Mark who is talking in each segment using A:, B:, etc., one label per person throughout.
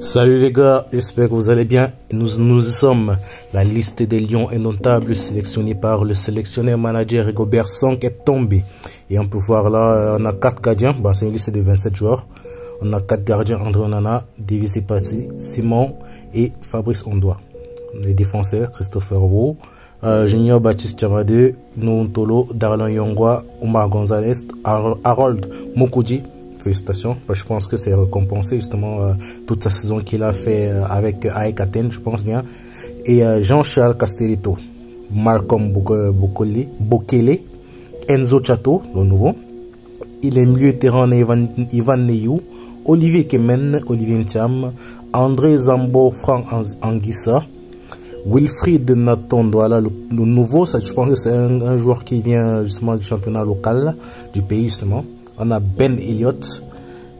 A: Salut les gars, j'espère que vous allez bien. Nous sommes. La liste des lions est notable sélectionnée par le sélectionneur manager Rigobert Song est tombée. Et on peut voir là, on a 4 gardiens. Bon, c'est une liste de 27 joueurs. On a 4 gardiens, André Onana, Davis Epati, Simon et Fabrice Ondoa. Les défenseurs, Christopher Wu, Junior Baptiste Chamade, Nountolo, Darlan Yongwa, Omar Gonzalez, Harold Mokoudi. Félicitations, je pense que c'est récompensé justement toute sa saison qu'il a fait avec AEK Athènes, je pense bien. Et Jean-Charles Castelletto, Malcolm Bokele, Enzo Chato, le nouveau. Il est milieu de terrain Ivan Neyou, Olivier Kemen, Olivier Ncham, André Zambo, Franck Anguissa, Wilfried Nathan, voilà le nouveau. Ça, je pense que c'est un joueur qui vient justement du championnat local du pays justement. On a Ben Elliott,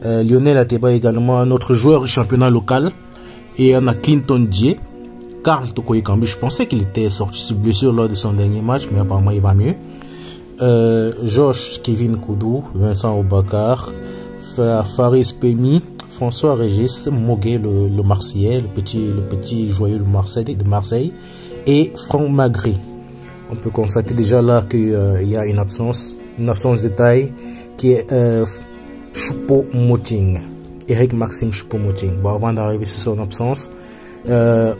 A: Lionel Ateba également, un autre joueur du championnat local. Et on a Clinton Dje, Karl Tokoyekambi. Je pensais qu'il était sorti sous blessure lors de son dernier match, mais apparemment il va mieux. Josh Kevin Koudou, Vincent Obakar, Faris Pemi, François Régis, Moguet le Marseillais, le petit joyeux de Marseille, et Franck Magri. On peut constater déjà là qu'il y a une absence de taille, qui est Choupo-Moting, Eric Maxime Choupo-Moting. Bon, avant d'arriver sur son absence, il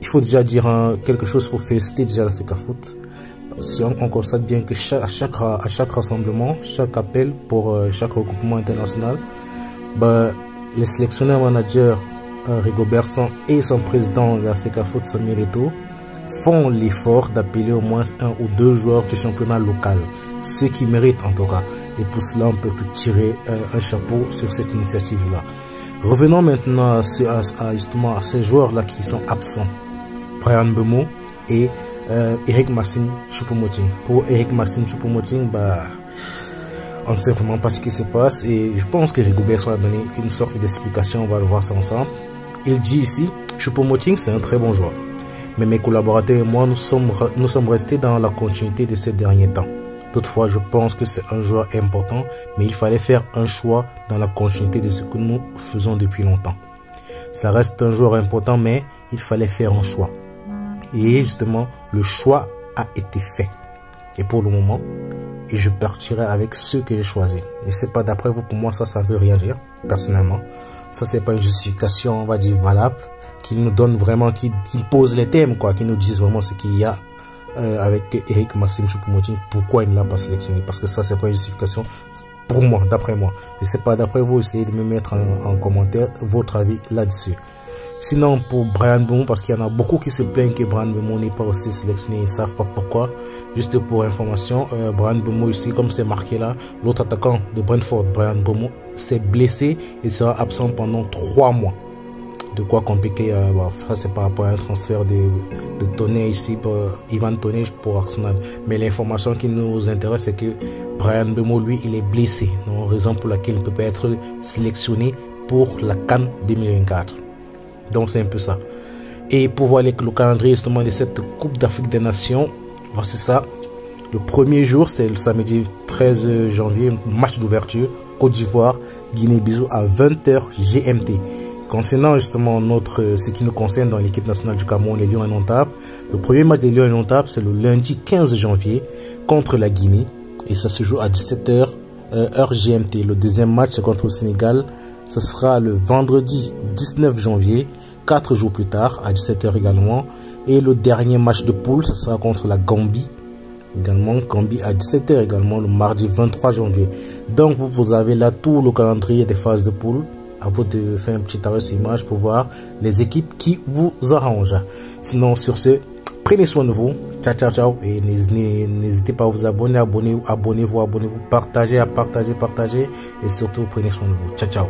A: faut déjà dire quelque chose, il faut féliciter déjà la FECAFOOT. Si on constate bien que à chaque rassemblement, chaque appel pour chaque regroupement international, les sélectionneurs managers Rigobert Song et son président de la FECAFOOT, Samuel Eto'o, font l'effort d'appeler au moins 1 ou 2 joueurs du championnat local, ceux qui méritent en tout cas. Et pour cela, on peut que tirer un chapeau sur cette initiative-là. Revenons maintenant à ces joueurs-là qui sont absents. Bryan Mbeumo et Eric Maxime Choupo-Moting. Pour Eric Maxime Choupo-Moting, on ne sait vraiment pas ce qui se passe. Et je pense que Rigobert Song a donné une sorte d'explication. On va le voir ça ensemble. Il dit ici, Choupo-Moting, c'est un très bon joueur. Mais mes collaborateurs et moi, nous sommes restés dans la continuité de ces derniers temps. Toutefois, je pense que c'est un joueur important, mais il fallait faire un choix dans la continuité de ce que nous faisons depuis longtemps. Ça reste un joueur important, mais il fallait faire un choix. Et justement, le choix a été fait. Et pour le moment, je partirai avec ceux que j'ai choisis. Mais c'est pas d'après vous, pour moi, ça ne veut rien dire, personnellement. Ça, c'est pas une justification, on va dire, valable, qu'il nous donne vraiment, qu'il pose les thèmes, quoi, qu'il nous dise vraiment ce qu'il y a avec Eric Maxime Choupo-Moting, pourquoi il ne l'a pas sélectionné. Parce que ça, c'est pas une justification pour moi, d'après moi. Et c'est pas d'après vous, essayez de me mettre en commentaire votre avis là-dessus. Sinon, pour Bryan Mbeumo, parce qu'il y en a beaucoup qui se plaignent que Bryan Mbeumo n'est pas aussi sélectionné, ils ne savent pas pourquoi. Juste pour information, Bryan Mbeumo ici, comme c'est marqué là, l'autre attaquant de Brentford, Bryan Mbeumo, s'est blessé et sera absent pendant 3 mois. De quoi compliquer, ça c'est par rapport à un transfert de Toney ici, pour Ivan Toney pour Arsenal. Mais l'information qui nous intéresse, c'est que Bryan Mbeumo, lui, il est blessé. Donc, raison pour laquelle il ne peut pas être sélectionné pour la CAN 2024. Donc c'est un peu ça. Et pour voir le calendrier justement de cette Coupe d'Afrique des Nations, voici ça. Le premier jour, c'est le samedi 13 janvier, match d'ouverture, Côte d'Ivoire, Guinée-Bissau à 20h GMT. Concernant justement ce qui nous concerne dans l'équipe nationale du Cameroun, les Lions Indomptables, le premier match des Lions Indomptables, c'est le lundi 15 janvier contre la Guinée. Et ça se joue à 17h, heure GMT. Le deuxième match, c'est contre le Sénégal. Ce sera le vendredi 19 janvier, 4 jours plus tard, à 17h également. Et le dernier match de poule, ce sera contre la Gambie. Également, Gambie à 17h également, le mardi 23 janvier. Donc, vous avez là tout le calendrier des phases de poule. À vous de faire un petit arrêt sur image pour voir les équipes qui vous arrangent. Sinon, sur ce, prenez soin de vous. Ciao, ciao, ciao. Et n'hésitez pas à vous abonner, abonnez-vous, partagez. Et surtout, prenez soin de vous. Ciao, ciao.